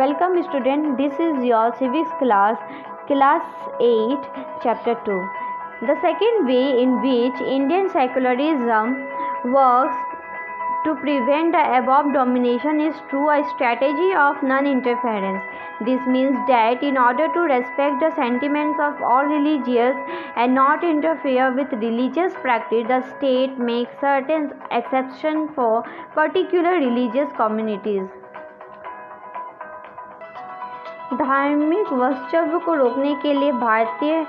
Welcome student, this is your civics class 8, chapter 2. The second way in which Indian secularism works to prevent the above domination is through a strategy of non-interference. This means that in order to respect the sentiments of all religions and not interfere with religious practice, the state makes certain exceptions for particular religious communities. धार्मिक वर्चस्व को रोकने के लिए भारतीय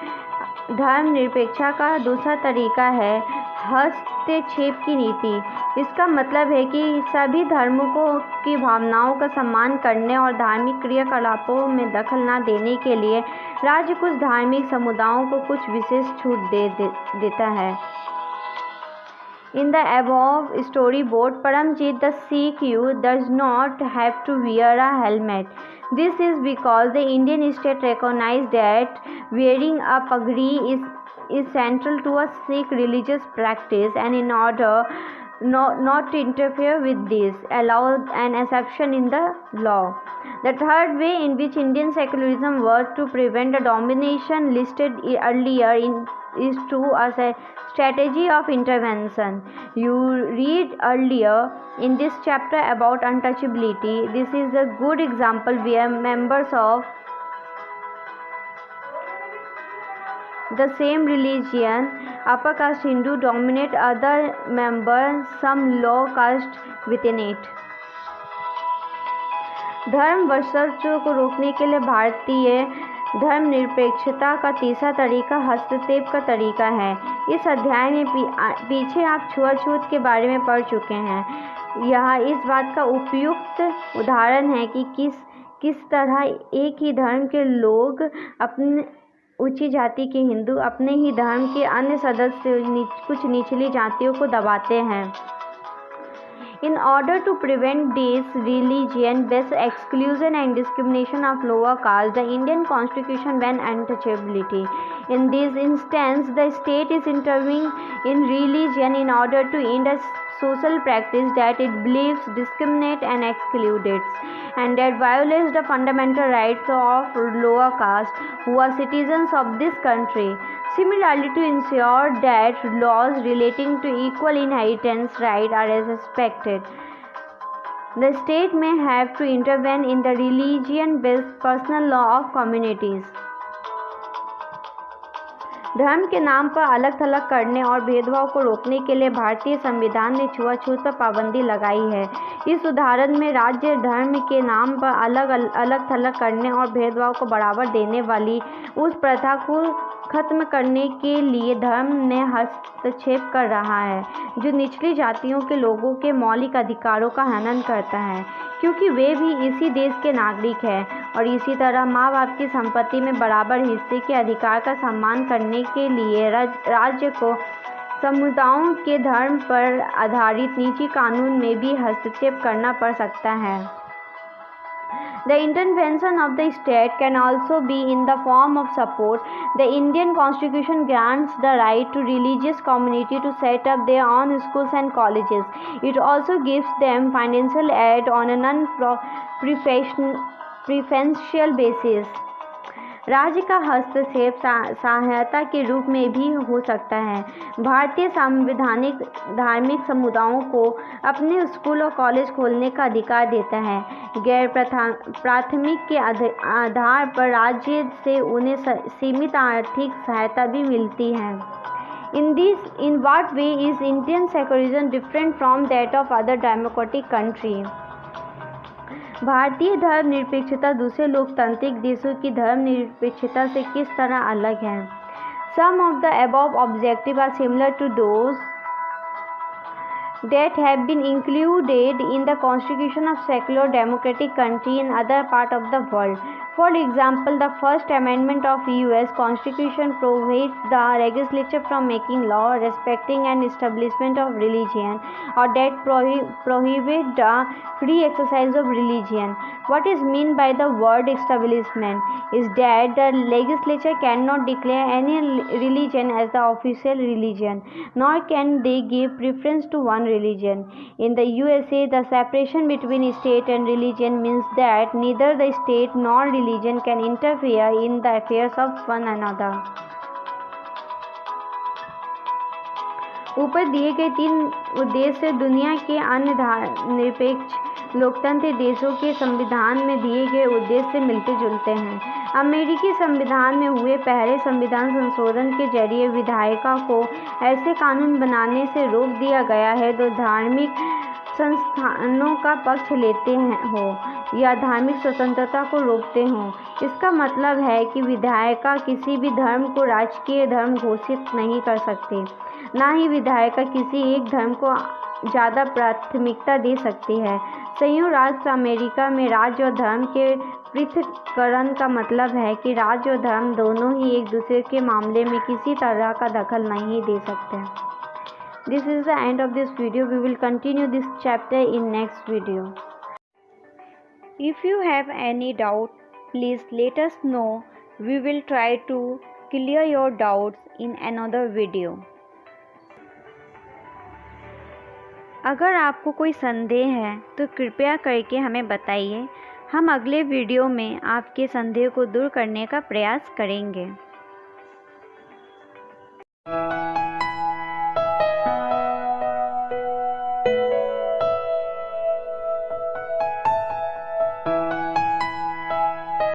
धर्मनिरपेक्षता का दूसरा तरीका है हस्तक्षेप की नीति। इसका मतलब है कि सभी धर्मों की भावनाओं का सम्मान करने और धार्मिक क्रियाकलापों में दखल न देने के लिए राज्य कुछ धार्मिक समुदायों को कुछ विशेष छूट देता है। In the above storyboard, Paramjit the Sikh youth does not have to wear a helmet. This is because the Indian state recognizes that wearing a pagri is central to a Sikh religious practice, and in order not to interfere with this, allows an exception in the law. The third way in which Indian secularism works to prevent the domination listed earlier is through a strategy of intervention. You read earlier in this chapter about untouchability. This is a good example where members of the same religion, upper caste Hindu, dominate other members, some low caste within it. धर्म वर्चस्व को रोकने के लिए भारतीय धर्मनिरपेक्षता का तीसरा तरीका हस्तक्षेप का तरीका है। इस अध्याय में पीछे आप छुआछूत के बारे में पढ़ चुके हैं। यह इस बात का उपयुक्त उदाहरण है कि किस तरह एक ही धर्म के लोग अपने ऊंची जाति के हिंदू अपने ही धर्म के अन्य सदस्य कुछ निचली जातियों को दबाते हैं। In order to prevent this religion-based exclusion and discrimination of lower caste, the Indian Constitution bans untouchability. In this instance, the state is intervening in religion in order to end a social practice that it believes discriminates and excludes, and that violates the fundamental rights of lower caste who are citizens of this country. Similarly, to ensure that laws relating to equal inheritance rights are respected, the state may have to intervene in the religion-based personal law of communities. धर्म के नाम पर अलग थलग करने और भेदभाव को रोकने के लिए भारतीय संविधान ने छुआछूत पर पाबंदी लगाई है। इस उदाहरण में राज्य धर्म के नाम पर अलग थलग करने और भेदभाव को बढ़ावा देने वाली उस प्रथा को खत्म करने के लिए धर्म ने हस्तक्षेप कर रहा है, जो निचली जातियों के लोगों के मौलिक अधिकारों का हनन करता है, क्योंकि वे भी इसी देश के नागरिक हैं, और इसी तरह माँ बाप की संपत्ति में बराबर हिस्से के अधिकार का सम्मान करने के लिए राज्य को समुदायों के धर्म पर आधारित निजी कानून में भी हस्तक्षेप करना पड़ सकता है। The intervention of the state can also be in the form of support. The Indian Constitution grants the right to religious community to set up their own schools and colleges. It also gives them financial aid on a non-preferential basis. राज्य का हस्तक्षेप सहायता के रूप में भी हो सकता है। भारतीय संविधानिक धार्मिक समुदायों को अपने स्कूल और कॉलेज खोलने का अधिकार देता है। गैर प्राथमिक के आधार पर राज्य से उन्हें सीमित आर्थिक सहायता भी मिलती है। In what way is Indian secularism different from that of other democratic countries? भारतीय धर्मनिरपेक्षता दूसरे लोकतांत्रिक देशों की धर्मनिरपेक्षता से किस तरह अलग है? Some of the above objectives are similar to those that have been included in the constitution of secular democratic countries in other parts of the world. For example, the First Amendment of U.S. Constitution prohibits the legislature from making law respecting an establishment of religion or that prohibit the free exercise of religion. What is meant by the word establishment is that the legislature cannot declare any religion as the official religion, nor can they give preference to one religion. In the USA, the separation between state and religion means that neither the state nor religion can interfere in the affairs of one another. ऊपर दिए गए 3 उद्देश्य दुनिया के अन्य निरपेक्ष लोकतांत्रिक देशों के संविधान में दिए गए उद्देश्य से मिलते जुलते हैं। अमेरिकी संविधान में हुए पहले संविधान संशोधन के जरिए विधायिका को ऐसे कानून बनाने से रोक दिया गया है जो धार्मिक संस्थानों का पक्ष लेते हो या धार्मिक स्वतंत्रता को रोकते हों। इसका मतलब है कि विधायिका किसी भी धर्म को राजकीय धर्म घोषित नहीं कर सकती, ना ही विधायिका किसी एक धर्म को ज़्यादा प्राथमिकता दे सकती है। संयुक्त राष्ट्र अमेरिका में राज्य और धर्म के पृथक्करण का मतलब है कि राज्य और धर्म दोनों ही एक दूसरे के मामले में किसी तरह का दखल नहीं दे सकते। This is the end of this video. We will continue this chapter in next video. If you have any doubt, please let us know. We will try to clear your doubts in another video. अगर आपको कोई संदेह है तो कृपया करके हमें बताइए। हम अगले वीडियो में आपके संदेह को दूर करने का प्रयास करेंगे।